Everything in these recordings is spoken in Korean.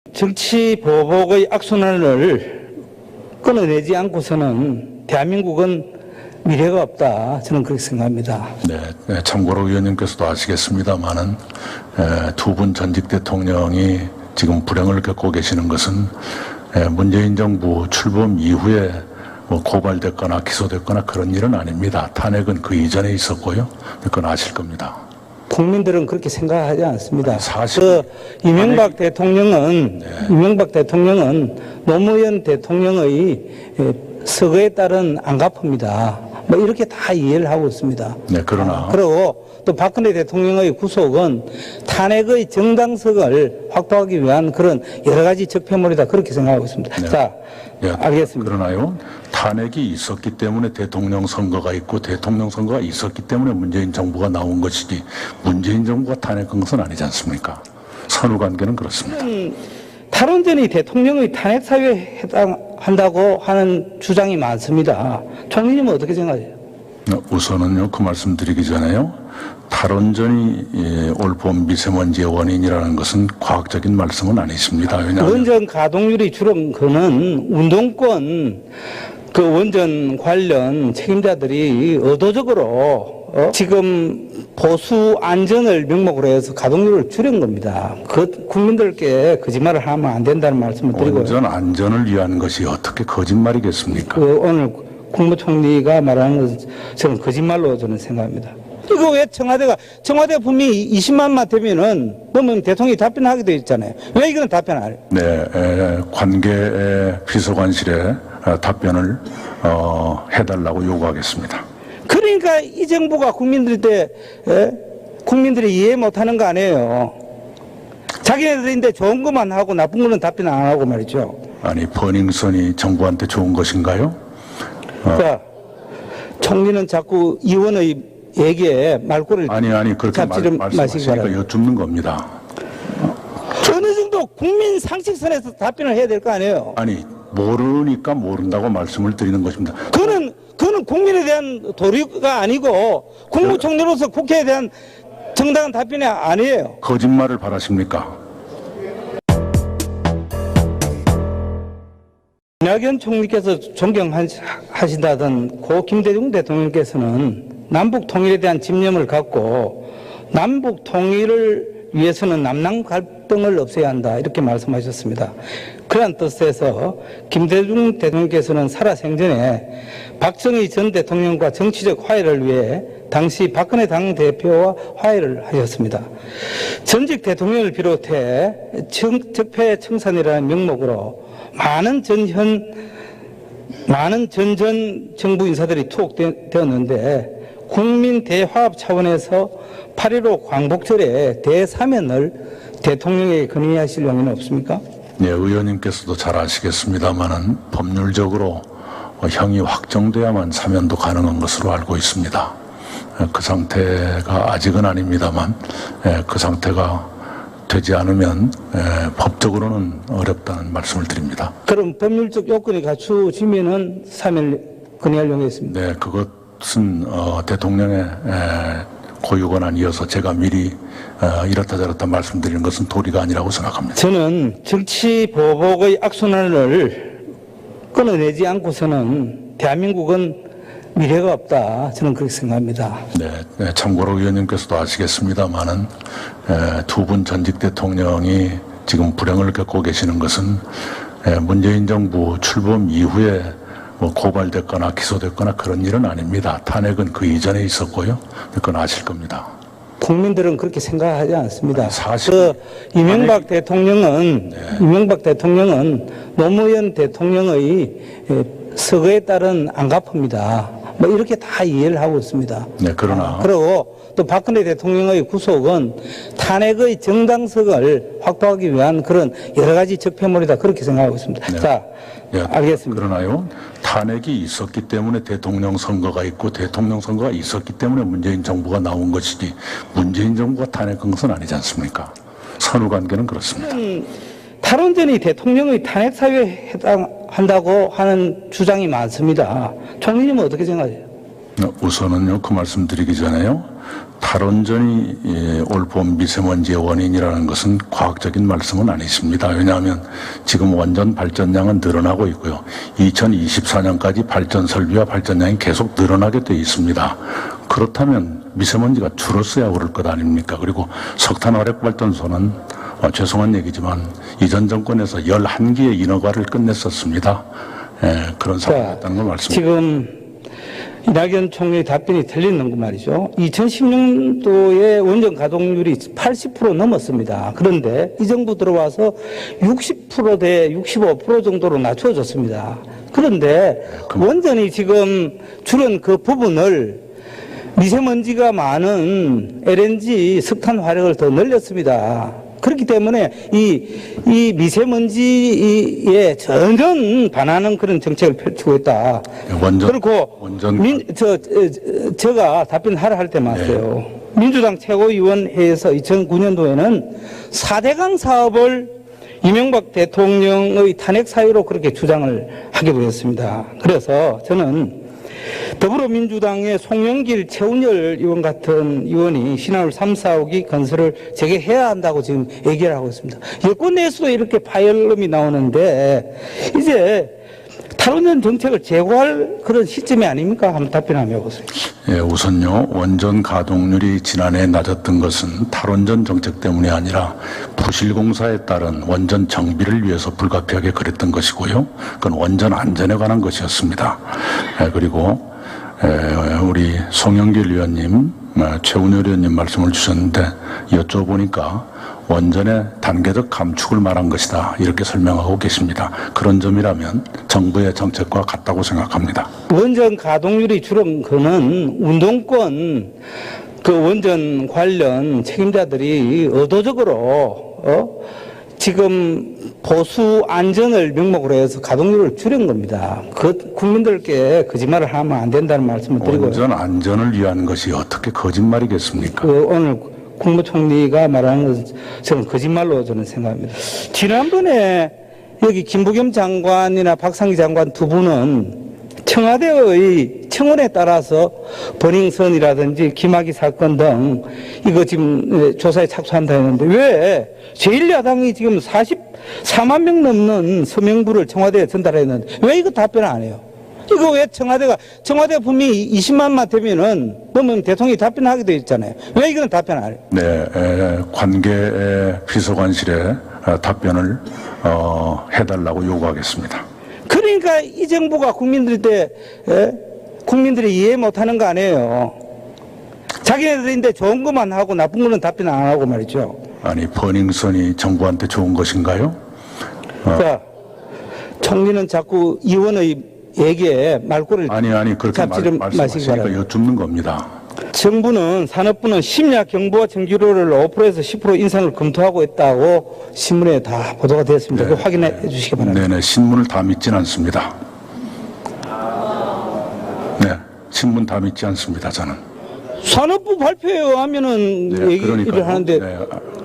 정치 보복의 악순환을 끊어내지 않고서는 대한민국은 미래가 없다. 저는 그렇게 생각합니다. 네, 참고로 의원님께서도 아시겠습니다만은 두 분 전직 대통령이 지금 불행을 겪고 계시는 것은 문재인 정부 출범 이후에 뭐 고발됐거나 기소됐거나 그런 일은 아닙니다. 탄핵은 그 이전에 있었고요. 그건 아실 겁니다. 국민들은 그렇게 생각하지 않습니다. 사실 이명박 대통령은 노무현 대통령의 서거에 따른 안갚습니다. 뭐 이렇게 다 이해를 하고 있습니다. 네, 그러나 그리고 또 박근혜 대통령의 구속은 탄핵의 정당성을 확보하기 위한 그런 여러 가지 적폐물이다. 그렇게 생각하고 있습니다. 네. 자, 예, 알겠습니다. 그러나요, 탄핵이 있었기 때문에 대통령 선거가 있고 대통령 선거가 있었기 때문에 문재인 정부가 나온 것이지 문재인 정부가 탄핵한 것은 아니지 않습니까? 선후관계는 그렇습니다. 탈원전이 대통령의 탄핵 사유에 해당한다고 하는 주장이 많습니다. 총리님은 어떻게 생각하세요? 우선은요, 그 말씀 드리기 전에요, 탈원전이 올봄 미세먼지의 원인이라는 것은 과학적인 말씀은 아니십니다. 왜냐하면 원전 가동률이 줄은 거는 운동권 그 원전 관련 책임자들이 의도적으로 지금 보수 안전을 명목으로 해서 가동률을 줄인 겁니다. 그 국민들께 거짓말을 하면 안 된다는 말씀을 드리고요. 원전 안전을 위한 것이 어떻게 거짓말이겠습니까? 오늘 국무총리가 말하는 것은 저는 거짓말로 저는 생각합니다. 이거 왜 청와대 분명히 20만만 되면은 그러면 대통령이 답변하게 되어 있잖아요. 왜 이거는 답변 안 해요? 네, 관계 비서관실에 답변을 해달라고 요구하겠습니다. 그러니까 이 정부가 국민들이 이해 못하는 거 아니에요. 자기네들인데 좋은 것만 하고 나쁜 거는 답변 안 하고 말이죠. 아니, 버닝썬이 정부한테 좋은 것인가요? 자, 총리는 자꾸 의원의 얘기에 말꼬리를 아니 그렇게 잡지를 마시기 말씀하시니까 바랍니다. 여쭙는 겁니다. 어느 정도 국민 상식선에서 답변을 해야 될 거 아니에요. 아니, 모르니까 모른다고 말씀을 드리는 것입니다. 그거는 국민에 대한 도리가 아니고 국무총리로서 국회에 대한 정당한 답변이 아니에요. 거짓말을 바라십니까? 이낙연 총리께서 존경하신다던 고 김대중 대통령께서는 남북 통일에 대한 집념을 갖고 남북 통일을 위해서는 남남 갈등을 없애야 한다 이렇게 말씀하셨습니다. 그런 뜻에서 김대중 대통령께서는 살아생전에 박정희 전 대통령과 정치적 화해를 위해 당시 박근혜 당대표와 화해를 하셨습니다. 전직 대통령을 비롯해 적폐 청산이라는 명목으로 많은 전전 정부 인사들이 투옥되었는데 국민 대화합 차원에서 8.15 광복절에 대사면을 대통령에게 건의하실 용의는 없습니까? 네, 의원님께서도 잘 아시겠습니다만은 법률적으로 형이 확정돼야만 사면도 가능한 것으로 알고 있습니다. 그 상태가 아직은 아닙니다만 그 상태가 되지 않으면 법적으로는 어렵다는 말씀을 드립니다. 그럼 법률적 요건이 갖추어지면은 사면을 건의할 용이 있습니다. 네, 그것은 대통령의 고유 권한이어서 제가 미리 이렇다 저렇다 말씀드리는 것은 도리가 아니라고 생각합니다. 저는 정치 보복의 악순환을 끊어내지 않고서는 대한민국은 미래가 없다. 저는 그렇게 생각합니다. 네, 참고로 의원님께서도 아시겠습니다만은 두 분 전직 대통령이 지금 불행을 겪고 계시는 것은 문재인 정부 출범 이후에 뭐 고발됐거나 기소됐거나 그런 일은 아닙니다. 탄핵은 그 이전에 있었고요. 그건 아실 겁니다. 국민들은 그렇게 생각하지 않습니다. 사실 이명박 대통령은 노무현 대통령의 서거에 따른 안갚습니다. 뭐 이렇게 다 이해를 하고 있습니다. 네, 그러나 그리고 또 박근혜 대통령의 구속은 탄핵의 정당성을 확보하기 위한 그런 여러 가지 적폐물이다. 그렇게 생각하고 있습니다. 네. 자, 예, 알겠습니다. 그러나요, 탄핵이 있었기 때문에 대통령 선거가 있고 대통령 선거가 있었기 때문에 문재인 정부가 나온 것이지 문재인 정부가 탄핵한 것은 아니지 않습니까? 선후관계는 그렇습니다. 탈원전이 대통령의 탄핵 사유에 해당한다고 하는 주장이 많습니다. 총리님은 어떻게 생각하세요? 우선은요, 그 말씀 드리기 전에요, 탈원전이 올봄 미세먼지의 원인이라는 것은 과학적인 말씀은 아니십니다. 왜냐하면 지금 원전 발전량은 늘어나고 있고요. 2024년까지 발전 설비와 발전량이 계속 늘어나게 되어 있습니다. 그렇다면 미세먼지가 줄었어야 그럴 것 아닙니까? 그리고 석탄 화력 발전소는 죄송한 얘기지만 이전 정권에서 11기의 인허가를 끝냈었습니다. 그런 상황이었다는 걸 말씀드립니다. 지금 이낙연 총리의 답변이 틀리는 거 말이죠. 2010년도에 원전 가동률이 80% 넘었습니다. 그런데 이 정부 들어와서 60%대 65% 정도로 낮춰졌습니다. 그런데 원전이 지금 줄은 그 부분을 미세먼지가 많은 LNG 석탄 화력을 더 늘렸습니다. 그렇기 때문에 이 미세먼지에 전면 반하는 그런 정책을 펼치고 있다. 그리고 제가 답변하라 할 때 맞어요. 민주당 최고위원회에서 2009년도에는 4대강 사업을 이명박 대통령의 탄핵 사유로 그렇게 주장을 하기도 했습니다. 그래서 저는 더불어민주당의 송영길, 최운열 의원 같은 의원이 신한울 3, 4호기 건설을 재개해야 한다고 지금 얘기를 하고 있습니다. 여권 내에서도 이렇게 파열음이 나오는데 이제 탈원전 정책을 재고할 그런 시점이 아닙니까? 한번 답변 한번 해보세요. 예, 우선요, 원전 가동률이 지난해 낮았던 것은 탈원전 정책 때문이 아니라 부실공사에 따른 원전 정비를 위해서 불가피하게 그랬던 것이고요. 그건 원전 안전에 관한 것이었습니다. 그리고 우리 송영길 의원님, 최운열 의원님 말씀을 주셨는데 여쭤보니까 원전의 단계적 감축을 말한 것이다, 이렇게 설명하고 계십니다. 그런 점이라면 정부의 정책과 같다고 생각합니다. 원전 가동률이 줄은 거는 운동권 그 원전 관련 책임자들이 의도적으로 지금 보수 안전을 명목으로 해서 가동률을 줄인 겁니다. 그 국민들께 거짓말을 하면 안 된다는 말씀을 드리고요. 원전 안전을 위한 것이 어떻게 거짓말이겠습니까? 오늘 국무총리가 말하는 것은 저는 거짓말로 저는 생각합니다. 지난번에 여기 김부겸 장관이나 박상기 장관 두 분은 청와대의 청원에 따라서 버닝썬이라든지 김학의 사건 등 이거 지금 조사에 착수한다 했는데 왜 제1야당이 지금 44만 명 넘는 서명부를 청와대에 전달했는데 왜 이거 답변을 안 해요? 이거 왜 청와대 분명히 20만만 되면은 넘으면 대통령이 답변하게 되어 있잖아요. 왜 이거는 답변 안 해요? 네, 관계 비서관실에 답변을 해달라고 요구하겠습니다. 그러니까 이 정부가 국민들이 이해 못하는 거 아니에요. 자기네들인데 좋은 것만 하고 나쁜 거는 답변 안 하고 말이죠. 아니, 버닝썬이 정부한테 좋은 것인가요? 자, 총리는 자꾸 의원의 얘기에 말꼬리를 아니 그렇게 말씀하시니까 여쭙는 겁니다. 정부는 산업부는 심야 경보와 전기료를 5%에서 10% 인상을 검토하고 있다고 신문에 다 보도가 됐습니다. 네, 그거 확인해 주시기 바랍니다. 네네, 신문을 다 믿진 않습니다. 네, 신문 다 믿지 않습니다, 저는. 산업부 발표에 의하면은 네, 얘기를 하는데. 네,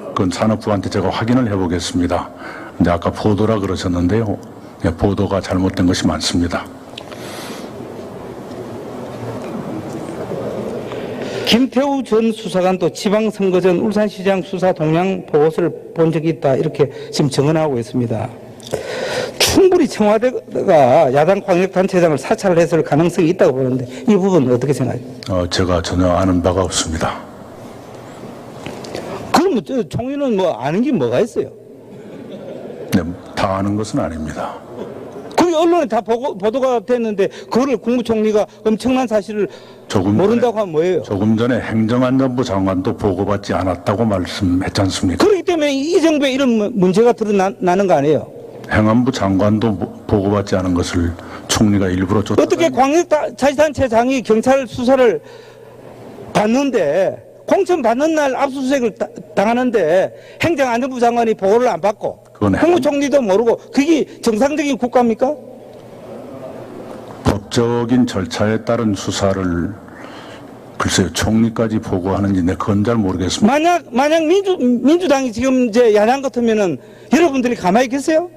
그건 산업부한테 제가 확인을 해보겠습니다. 근데 아까 보도라 그러셨는데요. 네, 보도가 잘못된 것이 많습니다. 김태우 전 수사관도 지방선거 전 울산시장 수사 동향 보고서를 본 적이 있다, 이렇게 지금 증언하고 있습니다. 충분히 청와대가 야당 광역단체장을 사찰을 했을 가능성이 있다고 보는데 이 부분은 어떻게 생각해요? 제가 전혀 아는 바가 없습니다. 그럼 총리는 뭐 아는 게 뭐가 있어요? 네, 다 아는 것은 아닙니다. 그게 언론에 다 보도가 됐는데 그거를 국무총리가 엄청난 사실을 모른다고 하면 뭐예요? 조금 전에 행정안전부 장관도 보고받지 않았다고 말씀했지 않습니까? 그렇기 때문에 이 정부에 이런 문제가 드러나는 거 아니에요? 행안부 장관도 보고받지 않은 것을 총리가 일부러 쫓아. 어떻게 광역자치단체장이 경찰 수사를 받는데 공천 받는 날 압수수색을 당하는데 행정안전부 장관이 보고를 안 받고 국무총리도 모르고 그게 정상적인 국가입니까? 법적인 절차에 따른 수사를 글쎄요, 총리까지 보고하는지 그건 잘 모르겠습니다. 만약 민주당이 지금 이제 야당 같으면은 여러분들이 가만히 계세요?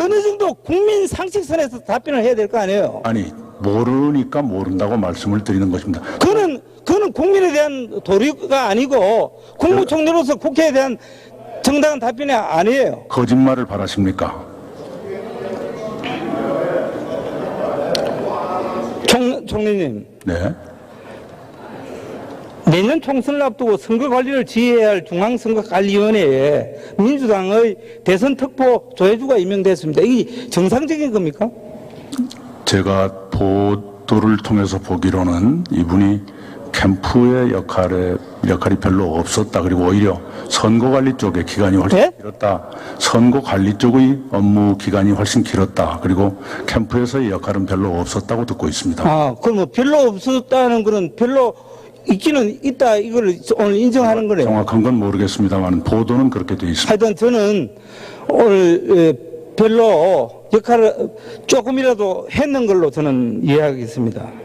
어느 정도 국민 상식선에서 답변을 해야 될 거 아니에요? 아니, 모르니까 모른다고 말씀을 드리는 것입니다. 그거는 국민에 대한 도리가 아니고 국무총리로서 국회에 대한 정당한 답변이 아니에요. 거짓말을 바라십니까? 총리님, 네. 내년 총선을 앞두고 선거관리를 지휘해야 할 중앙선거관리위원회에 민주당의 대선 특보 조혜주가 임명됐습니다. 이게 정상적인 겁니까? 제가 보도를 통해서 보기로는 이분이 캠프의 역할이 별로 없었다. 그리고 오히려 선거관리 쪽의 기간이 훨씬 네? 길었다. 선거관리 쪽의 업무 기간이 훨씬 길었다. 그리고 캠프에서의 역할은 별로 없었다고 듣고 있습니다. 아, 그럼 뭐 별로 없었다는 거는 별로 있기는 있다. 이걸 오늘 인정하는 거네요. 정확한 건 모르겠습니다만 보도는 그렇게 되어 있습니다. 하여튼 저는 오늘 별로 역할을 조금이라도 했는 걸로 저는 이해하겠습니다.